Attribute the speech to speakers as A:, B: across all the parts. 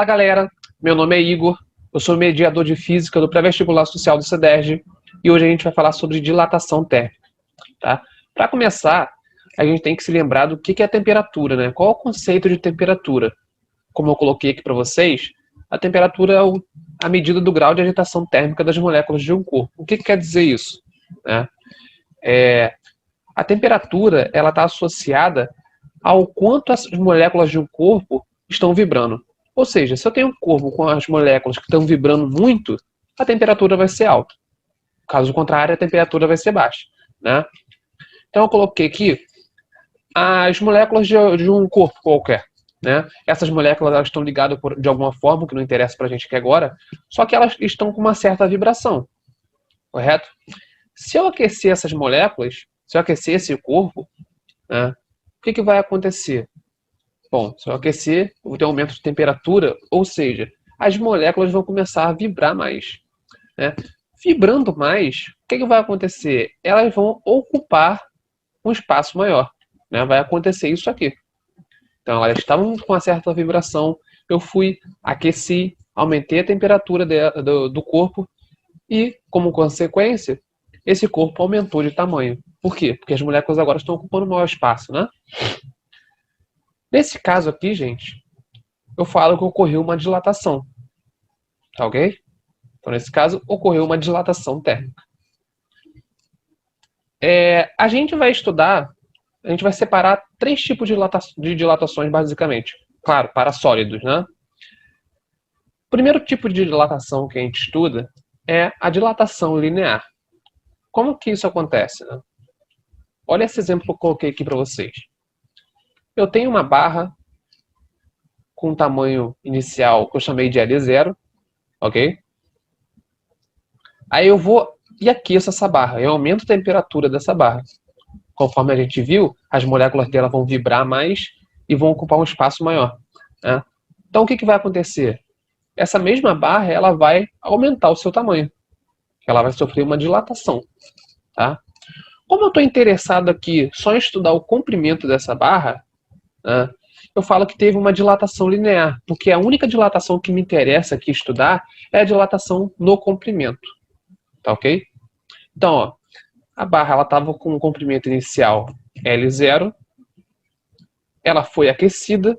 A: Fala galera, meu nome é Igor, eu sou mediador de física do pré-vestibular social do CEDERJ e hoje a gente vai falar sobre dilatação térmica. Tá? Para começar, a gente tem que se lembrar do que é a temperatura, né? Qual é o conceito de temperatura? Como eu coloquei aqui para vocês, a temperatura é a medida do grau de agitação térmica das moléculas de um corpo. O que quer dizer isso? Né? A temperatura está associada ao quanto as moléculas de um corpo estão vibrando. Ou seja, se eu tenho um corpo com as moléculas que estão vibrando muito, a temperatura vai ser alta. Caso contrário, a temperatura vai ser baixa. Né? Então eu coloquei aqui as moléculas de um corpo qualquer. Né? Essas moléculas elas estão ligadas de alguma forma, que não interessa para a gente aqui agora, só que elas estão com uma certa vibração. Correto? Se eu aquecer essas moléculas, se eu aquecer esse corpo, né, o que vai acontecer? Bom, se eu aquecer, eu vou ter um aumento de temperatura, ou seja, as moléculas vão começar a vibrar mais. Né? Vibrando mais, o que vai acontecer? Elas vão ocupar um espaço maior. Né? Vai acontecer isso aqui. Então, elas estavam com uma certa vibração, eu fui, aqueci, aumentei a temperatura do corpo e, como consequência, esse corpo aumentou de tamanho. Por quê? Porque as moléculas agora estão ocupando maior espaço, né? Nesse caso aqui, gente, eu falo que ocorreu uma dilatação. Tá ok? Então, nesse caso, ocorreu uma dilatação térmica. A gente vai estudar, a gente vai separar 3 tipos de dilatações, basicamente. Claro, para sólidos, né? O primeiro tipo de dilatação que a gente estuda é a dilatação linear. Como que isso acontece? Né? Olha esse exemplo que eu coloquei aqui para vocês. Eu tenho uma barra com tamanho inicial que eu chamei de L0, ok? Aí eu vou e aqueço essa barra, eu aumento a temperatura dessa barra. Conforme a gente viu, as moléculas dela vão vibrar mais e vão ocupar um espaço maior. Né? Então o que vai acontecer? Essa mesma barra ela vai aumentar o seu tamanho. Ela vai sofrer uma dilatação. Tá? Como eu estou interessado aqui só em estudar o comprimento dessa barra, né, eu falo que teve uma dilatação linear, porque a única dilatação que me interessa aqui estudar é a dilatação no comprimento. Tá ok? Então, ó, a barra estava com um comprimento inicial L0, ela foi aquecida,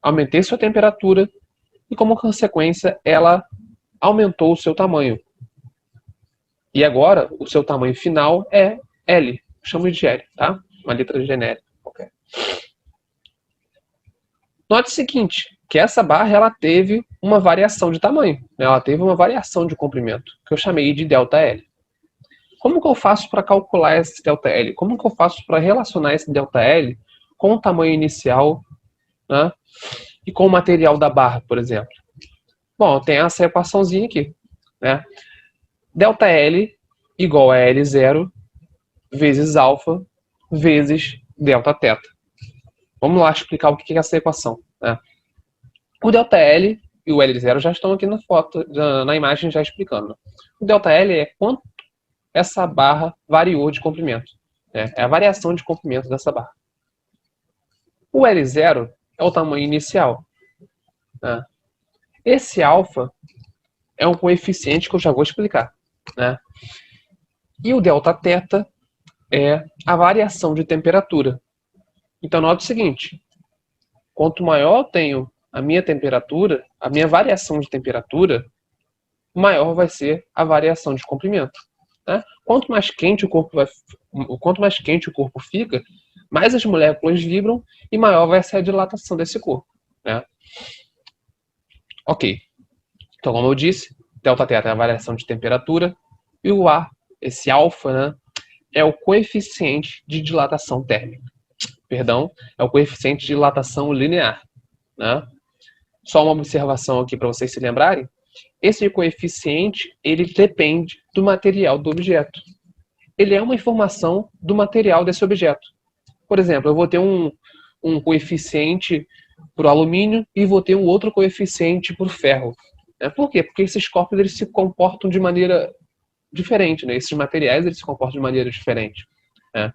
A: aumentei sua temperatura e, como consequência, ela aumentou o seu tamanho. E agora, o seu tamanho final é L. Chamo de L, tá? Uma letra genérica. Okay. Note o seguinte, que essa barra ela teve uma variação de tamanho. Ela teve uma variação de comprimento, que eu chamei de ΔL. Como que eu faço para calcular esse ΔL? Como que eu faço para relacionar esse ΔL com o tamanho inicial, né, e com o material da barra, por exemplo? Bom, tem essa equaçãozinha aqui. Né? ΔL igual a L0 vezes alfa vezes Δθ. Vamos lá explicar o que é essa equação. Né? O ΔL e o L0 já estão aqui na foto, na imagem já explicando. O ΔL é quanto essa barra variou de comprimento. Né? É a variação de comprimento dessa barra. O L0 é o tamanho inicial. Né? Esse alfa é um coeficiente que eu já vou explicar. Né? E o Δθ é a variação de temperatura. Então, note o seguinte. Quanto maior eu tenho a minha temperatura, a minha variação de temperatura, maior vai ser a variação de comprimento. Né? Quanto mais quente o corpo fica, mais as moléculas vibram e maior vai ser a dilatação desse corpo. Né? Ok. Então, como eu disse, Δθ é a variação de temperatura e o A, esse alfa, né, é o coeficiente de dilatação térmica. Perdão, é o coeficiente de dilatação linear. Né? Só uma observação aqui para vocês se lembrarem. Esse coeficiente, ele depende do material do objeto. Ele é uma informação do material desse objeto. Por exemplo, eu vou ter um coeficiente para o alumínio e vou ter um outro coeficiente para o ferro. Por quê? Porque esses corpos eles se comportam de maneira diferente. Né? Esses materiais eles se comportam de maneira diferente. Né?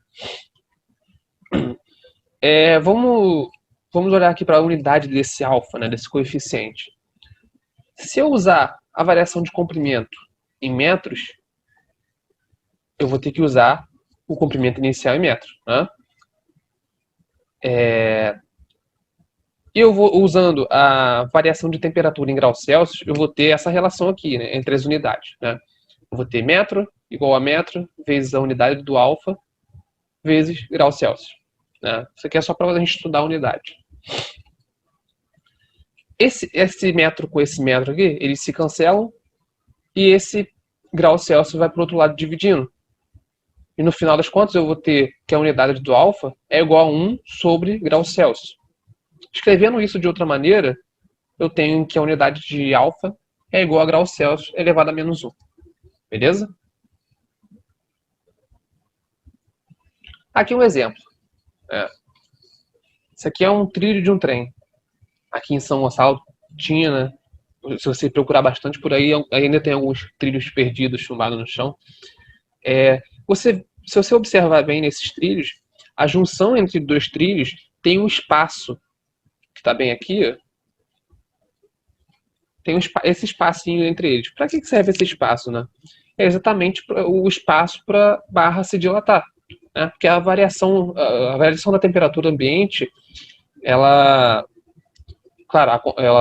A: Vamos olhar aqui para a unidade desse alfa, né, desse coeficiente. Se eu usar a variação de comprimento em metros, eu vou ter que usar o comprimento inicial em metros. Né? E eu vou usando a variação de temperatura em graus Celsius, eu vou ter essa relação aqui, né, entre as unidades. Né? Eu vou ter metro igual a metro vezes a unidade do alfa vezes graus Celsius. Né? Isso aqui é só para a gente estudar a unidade. Esse metro com esse metro aqui, eles se cancelam e esse grau Celsius vai para o outro lado dividindo. E no final das contas eu vou ter que a unidade do alfa é igual a 1 sobre grau Celsius. Escrevendo isso de outra maneira, eu tenho que a unidade de alfa é igual a grau Celsius elevado a menos 1. Beleza? Aqui um exemplo. Isso aqui é um trilho de um trem. Aqui em São Gonçalo tinha, né? Se você procurar bastante por aí, ainda tem alguns trilhos perdidos, chumbados no chão. Se você observar bem nesses trilhos, a junção entre dois trilhos tem um espaço, que está bem aqui, ó. Tem esse espacinho entre eles. Para que serve esse espaço, né? É exatamente o espaço para a barra se dilatar. Né? Porque a variação da temperatura ambiente, ela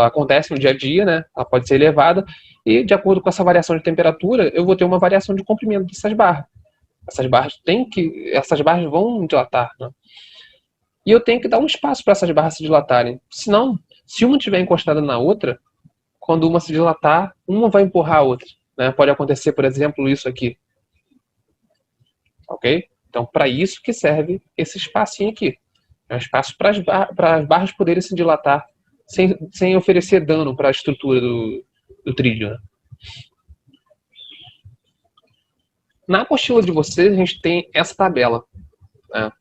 A: acontece no dia a dia, né? Ela pode ser elevada, e de acordo com essa variação de temperatura, eu vou ter uma variação de comprimento dessas barras. Essas barras vão dilatar, né? E eu tenho que dar um espaço para essas barras se dilatarem. Senão, se uma estiver encostada na outra, quando uma se dilatar, uma vai empurrar a outra. Né? Pode acontecer, por exemplo, isso aqui. Ok? Então, para isso que serve esse espacinho aqui. É um espaço para as barras poderem se dilatar sem oferecer dano para a estrutura do trilho. Né? Na apostila de vocês, a gente tem essa tabela. Né?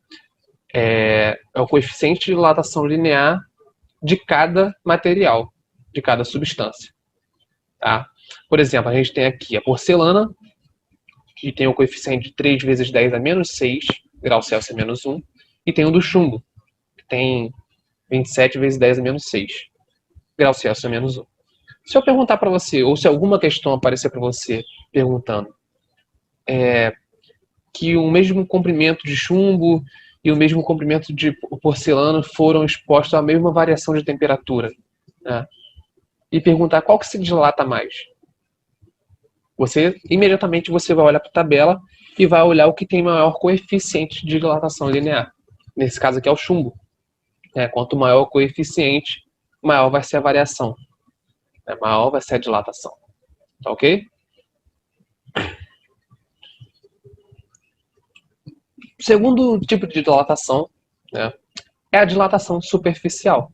A: É o coeficiente de dilatação linear de cada material, de cada substância. Tá? Por exemplo, a gente tem aqui a porcelana, que tem o coeficiente de 3 vezes 10 a menos 6 graus Celsius a menos 1, e tem o do chumbo, que tem 27 vezes 10 a menos 6 graus Celsius a menos 1. Se eu perguntar para você, ou se alguma questão aparecer para você perguntando que o mesmo comprimento de chumbo e o mesmo comprimento de porcelana foram expostos à mesma variação de temperatura, né? E perguntar qual que se dilata mais, imediatamente você vai olhar para a tabela e vai olhar o que tem maior coeficiente de dilatação linear. Nesse caso aqui é o chumbo. Quanto maior o coeficiente, maior vai ser a variação. Maior vai ser a dilatação. Tá ok? O segundo tipo de dilatação, né, é a dilatação superficial.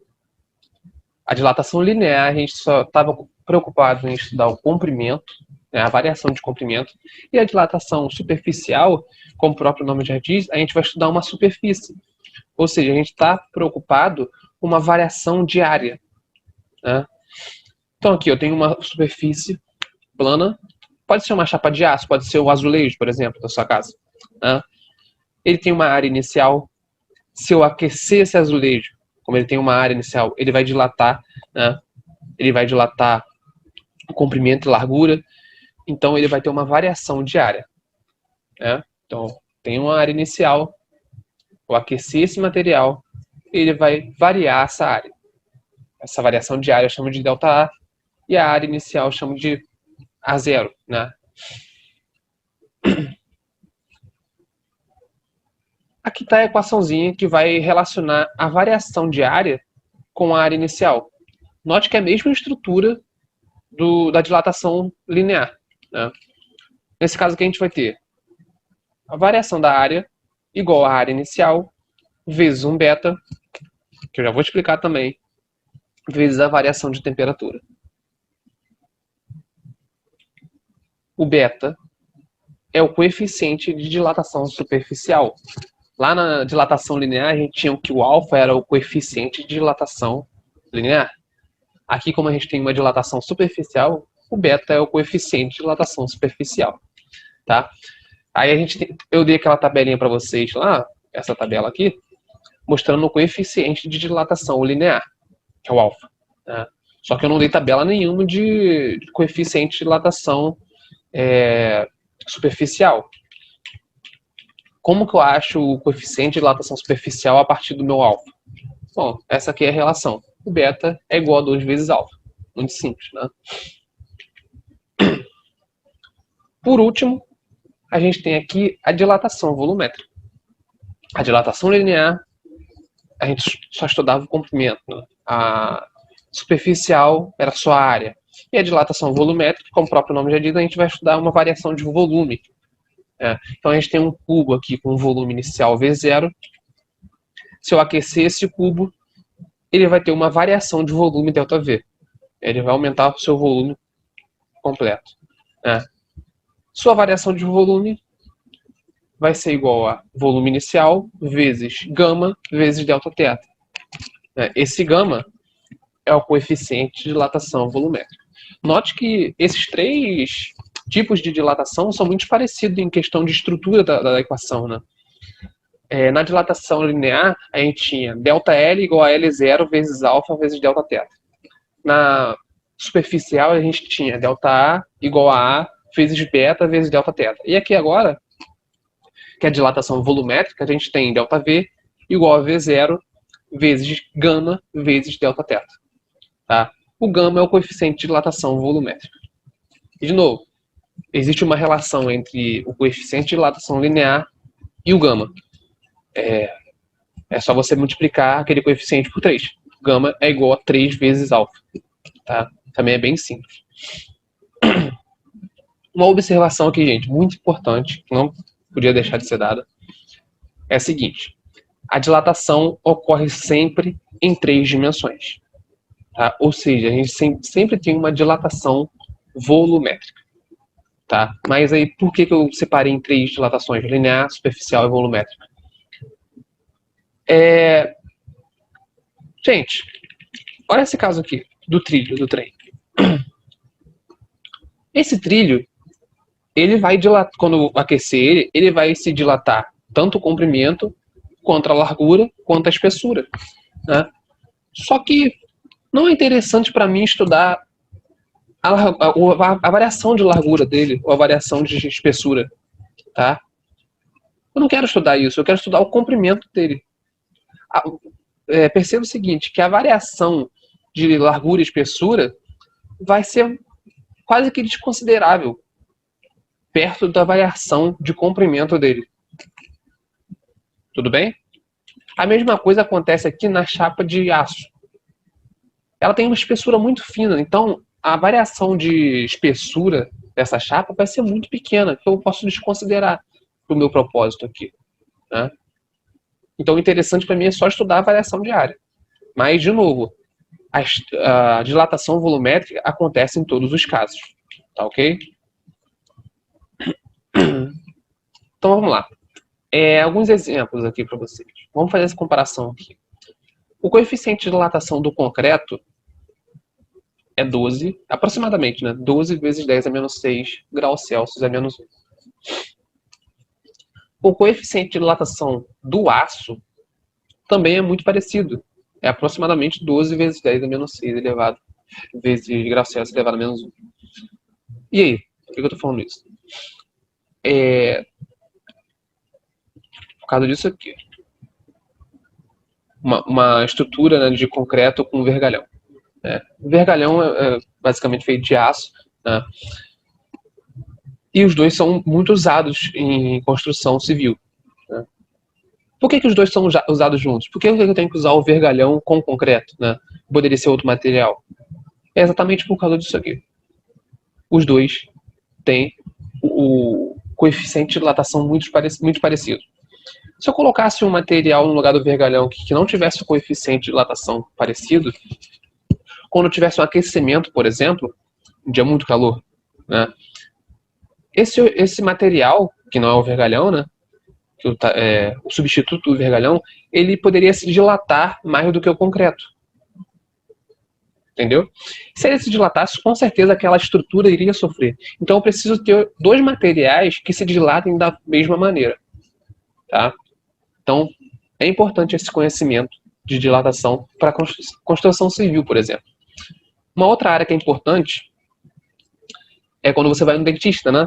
A: A dilatação linear, a gente só estava preocupado em estudar o comprimento, né, a variação de comprimento, e a dilatação superficial, como o próprio nome já diz, a gente vai estudar uma superfície. Ou seja, a gente está preocupado com uma variação de área. Né? Então aqui eu tenho uma superfície plana, pode ser uma chapa de aço, pode ser o azulejo, por exemplo, da sua casa. Né? Ele tem uma área inicial. Se eu aquecer esse azulejo, como ele tem uma área inicial, ele vai dilatar, né? Ele vai dilatar o comprimento e largura. Então ele vai ter uma variação de área. Né? Então tem uma área inicial. Eu aquecer esse material, ele vai variar essa área. Essa variação de área eu chamo de ΔA, e a área inicial eu chamo de A0. Né? Aqui está a equaçãozinha que vai relacionar a variação de área com a área inicial. Note que é a mesma estrutura da dilatação linear. Né? Nesse caso aqui a gente vai ter a variação da área igual à área inicial, vezes um beta, que eu já vou explicar também, vezes a variação de temperatura. O beta é o coeficiente de dilatação superficial. Lá na dilatação linear, a gente tinha que o alfa era o coeficiente de dilatação linear. Aqui, como a gente tem uma dilatação superficial, o beta é o coeficiente de dilatação superficial. Tá? Aí eu dei aquela tabelinha para vocês lá, essa tabela aqui, mostrando o coeficiente de dilatação linear, que é o alfa. Tá? Só que eu não dei tabela nenhuma de coeficiente de dilatação superficial. Como que eu acho o coeficiente de dilatação superficial a partir do meu alfa? Bom, essa aqui é a relação. O beta é igual a 2 vezes alfa. Muito simples, né? Por último, a gente tem aqui a dilatação volumétrica. A dilatação linear, a gente só estudava o comprimento, né? A superficial era só a área. E a dilatação volumétrica, como o próprio nome já diz, a gente vai estudar uma variação de volume. Então a gente tem um cubo aqui com um volume inicial V0. Se eu aquecer esse cubo, ele vai ter uma variação de volume ΔV. Ele vai aumentar o seu volume completo. Sua variação de volume vai ser igual a volume inicial vezes gama vezes Δθ. Esse gama é o coeficiente de dilatação volumétrica. Note que esses três tipos de dilatação são muito parecidos em questão de estrutura da equação, né? Na dilatação linear, a gente tinha ΔL igual a L0 vezes alfa vezes Δθ. Na superficial, a gente tinha ΔA igual a vezes beta vezes Δθ. E aqui agora, que é a dilatação volumétrica, a gente tem ΔV igual a V0 vezes gama vezes Δθ. Tá? O gama é o coeficiente de dilatação volumétrica. E, de novo, existe uma relação entre o coeficiente de dilatação linear e o gama. É só você multiplicar aquele coeficiente por 3. Gama é igual a 3 vezes alfa. Tá? Também é bem simples. Uma observação aqui, gente, muito importante, que não podia deixar de ser dada, é a seguinte. A dilatação ocorre sempre em 3 dimensões. Tá? Ou seja, a gente sempre tem uma dilatação volumétrica. Tá? Mas aí, por que eu separei em 3 dilatações? Linear, superficial e volumétrica. Gente, olha esse caso aqui, do trilho do trem. Esse trilho, ele vai dilatar, quando aquecer ele vai se dilatar tanto o comprimento, quanto a largura, quanto a espessura. Né? Só que não é interessante para mim estudar a variação de largura dele, ou a variação de espessura. Tá? Eu não quero estudar isso, eu quero estudar o comprimento dele. Perceba o seguinte, que a variação de largura e espessura vai ser quase que desconsiderável perto da variação de comprimento dele. Tudo bem? A mesma coisa acontece aqui na chapa de aço. Ela tem uma espessura muito fina, então a variação de espessura dessa chapa vai ser muito pequena, que eu posso desconsiderar para o meu propósito aqui. Né? Então o interessante para mim é só estudar a variação de área. Mas, de novo, a dilatação volumétrica acontece em todos os casos. Tá ok? Então vamos lá. Alguns exemplos aqui para vocês. Vamos fazer essa comparação aqui. O coeficiente de dilatação do concreto é 12, aproximadamente, né? 12 vezes 10 a menos 6 graus Celsius a menos 1. O coeficiente de dilatação do aço também é muito parecido. É aproximadamente 12 vezes 10 a menos 6 elevado vezes graus Celsius elevado a menos 1. E aí? Por que eu estou falando isso? Por causa disso aqui. Uma estrutura, né, de concreto com vergalhão. O vergalhão é basicamente feito de aço. Né? E os dois são muito usados em construção civil. Né? Por que os dois são usados juntos? Por que eu tenho que usar o vergalhão com concreto? Né? Poderia ser outro material. É exatamente por causa disso aqui. Os dois têm o coeficiente de dilatação muito parecido. Se eu colocasse um material no lugar do vergalhão que não tivesse o coeficiente de dilatação parecido, quando tivesse um aquecimento, por exemplo, um dia muito calor, né, esse material, que não é o vergalhão, né, o substituto do vergalhão, ele poderia se dilatar mais do que o concreto. Entendeu? Se ele se dilatasse, com certeza aquela estrutura iria sofrer. Então eu preciso ter dois materiais que se dilatem da mesma maneira. Tá? Então é importante esse conhecimento de dilatação para construção civil, por exemplo. Uma outra área que é importante é quando você vai no dentista, né?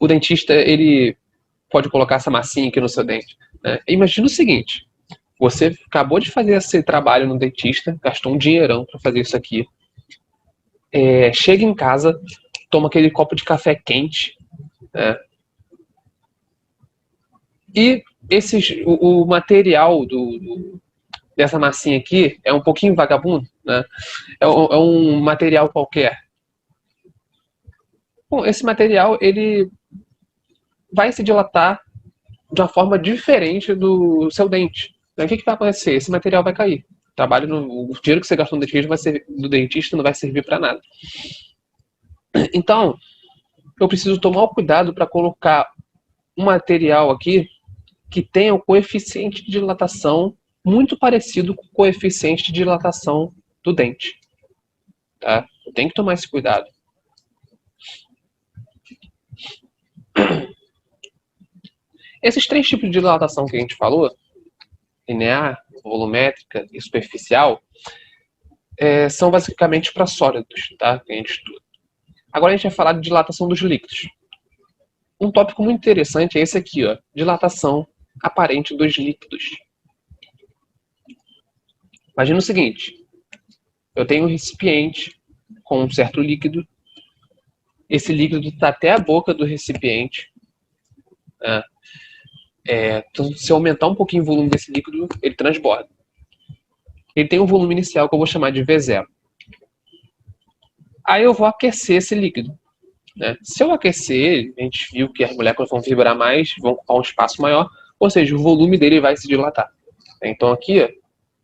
A: O dentista, ele pode colocar essa massinha aqui no seu dente, né? Imagina o seguinte, você acabou de fazer esse trabalho no dentista, gastou um dinheirão para fazer isso aqui, chega em casa, toma aquele copo de café quente, né? E o material dessa massinha aqui é um pouquinho vagabundo, né? É um material qualquer. Bom, esse material ele vai se dilatar de uma forma diferente do seu dente. Então, o que vai acontecer? Esse material vai cair. O dinheiro que você gastou no dentista não vai servir para nada. Então, eu preciso tomar o cuidado para colocar um material aqui que tenha o coeficiente de dilatação muito parecido com o coeficiente de dilatação do dente. Tá? Eu tenho que tomar esse cuidado. Esses 3 tipos de dilatação que a gente falou, linear, volumétrica e superficial, são basicamente para sólidos, tá? Que a gente estuda. Agora a gente vai falar de dilatação dos líquidos. Um tópico muito interessante é esse aqui, ó, dilatação aparente dos líquidos. Imagina o seguinte, eu tenho um recipiente com um certo líquido, esse líquido está até a boca do recipiente, né? Então, se eu aumentar um pouquinho o volume desse líquido, ele transborda. Ele tem um volume inicial que eu vou chamar de V0. Aí eu vou aquecer esse líquido, né? Se eu aquecer, a gente viu que as moléculas vão vibrar mais, vão ocupar um espaço maior, ou seja, o volume dele vai se dilatar. Então aqui, ó,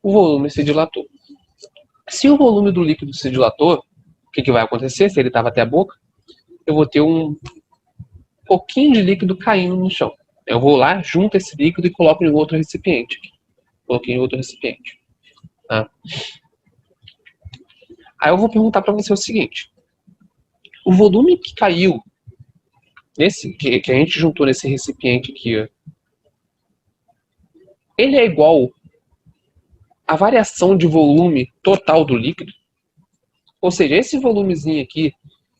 A: o volume se dilatou. Se o volume do líquido se dilatou, o que vai acontecer? Se ele estava até a boca, eu vou ter um pouquinho de líquido caindo no chão. Eu vou lá, junto esse líquido e coloco em outro recipiente. Coloquei em outro recipiente. Tá? Aí eu vou perguntar para você o seguinte. O volume que caiu, que a gente juntou nesse recipiente aqui, ó, ele é igual à variação de volume total do líquido? Ou seja, esse volumezinho aqui,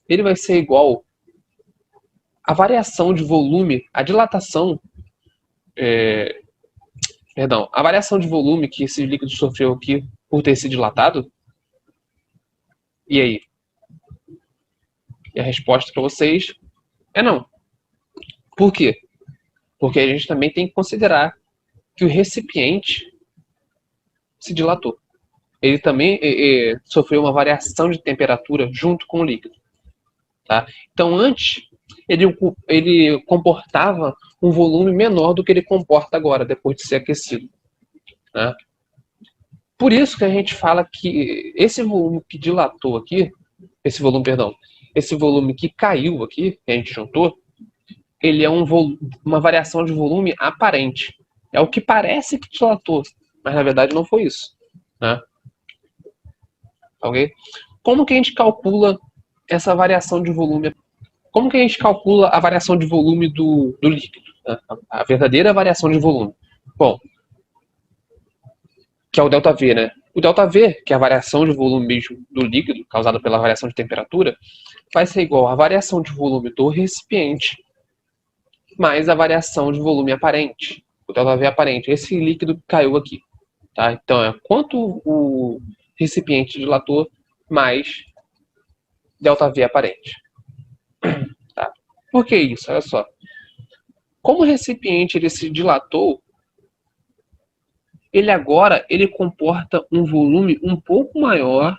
A: ele vai ser igual à variação de volume, a dilatação, a variação de volume que esse líquido sofreu aqui por ter se dilatado? E aí? E a resposta para vocês é não. Por quê? Porque a gente também tem que considerar que o recipiente se dilatou. Ele também sofreu uma variação de temperatura junto com o líquido. Tá? Então, antes, ele comportava um volume menor do que ele comporta agora, depois de ser aquecido. Né? Por isso que a gente fala que esse volume que dilatou aqui, esse volume que caiu aqui, que a gente juntou, ele é uma variação de volume aparente. É o que parece que dilatou, mas na verdade não foi isso. Né? Ok? Como que a gente calcula essa variação de volume? Como que a gente calcula a variação de volume do líquido? Né? A verdadeira variação de volume. Bom, que é o ΔV, né? O ΔV, que é a variação de volume mesmo do líquido, causada pela variação de temperatura, vai ser igual à variação de volume do recipiente mais a variação de volume aparente. O ΔV aparente, esse líquido caiu aqui. Tá? Então, é quanto o recipiente dilatou mais ΔV aparente. Tá? Por que isso? Olha só. Como o recipiente ele se dilatou, ele comporta um volume um pouco maior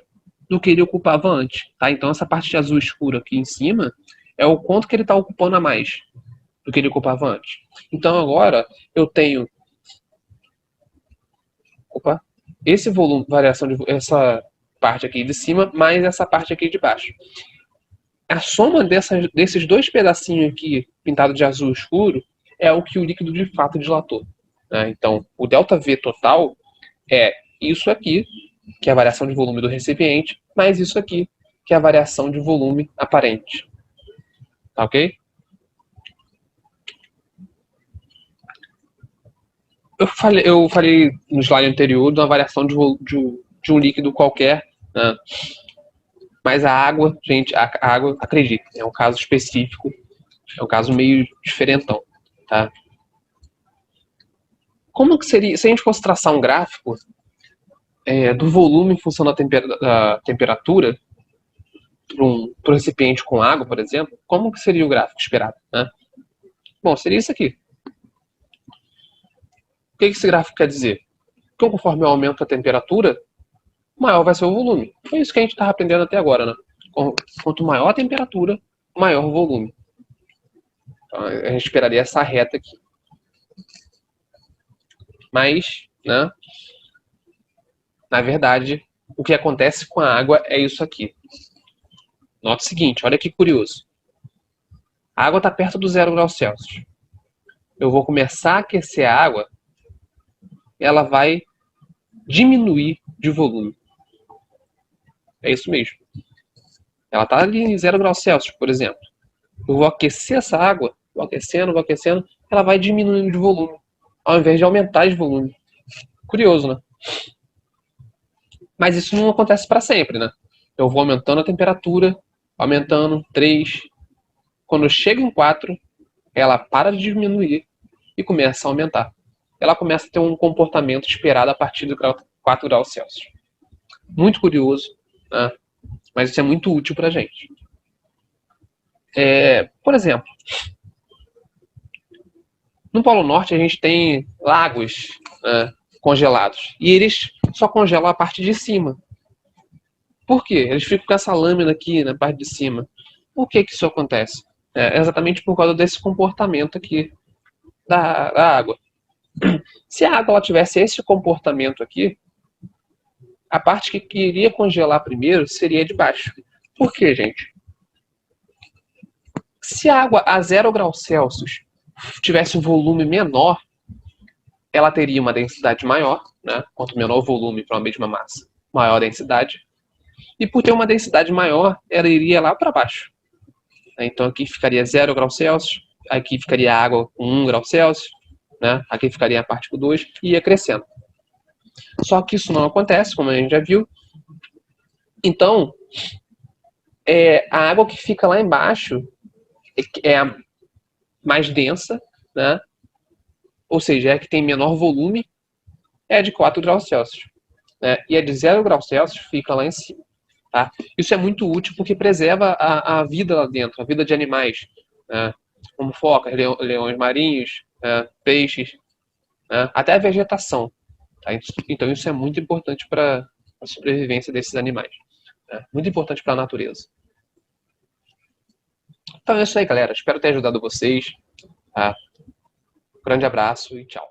A: do que ele ocupava antes. Tá? Então, essa parte de azul escuro aqui em cima é o quanto que ele está ocupando a mais do que ele ocupava antes. Então, agora eu tenho esse volume, essa parte aqui de cima, mais essa parte aqui de baixo. A soma desses 2 pedacinhos aqui, pintados de azul escuro, é o que o líquido de fato dilatou. Né? Então, o ΔV total é isso aqui, que é a variação de volume do recipiente, mais isso aqui, que é a variação de volume aparente. Tá ok? Eu falei no slide anterior de uma variação de um líquido qualquer, né? Mas a água, gente, a água, acredite, é um caso específico, é um caso meio diferentão, tá? Como que seria, se a gente fosse traçar um gráfico do volume em função da temperatura para um recipiente com água, por exemplo, como que seria o gráfico esperado, né? Bom, seria isso aqui. O que esse gráfico quer dizer? Que conforme eu aumento a temperatura, maior vai ser o volume. Foi isso que a gente estava aprendendo até agora, né? Quanto maior a temperatura, maior o volume. Então, a gente esperaria essa reta aqui. Mas, né, na verdade, o que acontece com a água é isso aqui. Nota o seguinte, olha que curioso. A água está perto do 0 graus Celsius. Eu vou começar a aquecer a água, ela vai diminuir de volume. É isso mesmo. Ela está ali em 0 graus Celsius, por exemplo. Eu vou aquecer essa água, vou aquecendo, ela vai diminuindo de volume, ao invés de aumentar de volume. Curioso, né? Mas isso não acontece para sempre, né? Eu vou aumentando a temperatura, aumentando 3. Quando chega em 4, ela para de diminuir e começa a aumentar. Ela começa a ter um comportamento esperado a partir do 4 graus Celsius. Muito curioso, né? Mas isso é muito útil para a gente. Por exemplo, no Polo Norte a gente tem lagos, né, congelados. E eles só congelam a parte de cima. Por quê? Eles ficam com essa lâmina aqui na parte de cima. Por que isso acontece? É exatamente por causa desse comportamento aqui da água. Se a água ela tivesse esse comportamento aqui, a parte que iria congelar primeiro seria de baixo. Por quê, gente? Se a água a 0 graus Celsius tivesse um volume menor, ela teria uma densidade maior, né? Quanto menor o volume para uma mesma massa, maior a densidade. E por ter uma densidade maior, ela iria lá para baixo. Então aqui ficaria 0 graus Celsius, aqui ficaria a água com 1 grau Celsius, né? Aqui ficaria a parte com 2 e ia crescendo. Só que isso não acontece, como a gente já viu. Então, a água que fica lá embaixo é a mais densa, né? Ou seja, é a que tem menor volume, é de 4 graus Celsius. Né? E a de 0 graus Celsius fica lá em cima. Tá? Isso é muito útil porque preserva a vida lá dentro, a vida de animais, né? Como focas, leões marinhos, peixes, né? Até a vegetação. Tá? Então isso é muito importante para a sobrevivência desses animais. Né? Muito importante para a natureza. Então é isso aí, galera. Espero ter ajudado vocês. Tá? Grande abraço e tchau.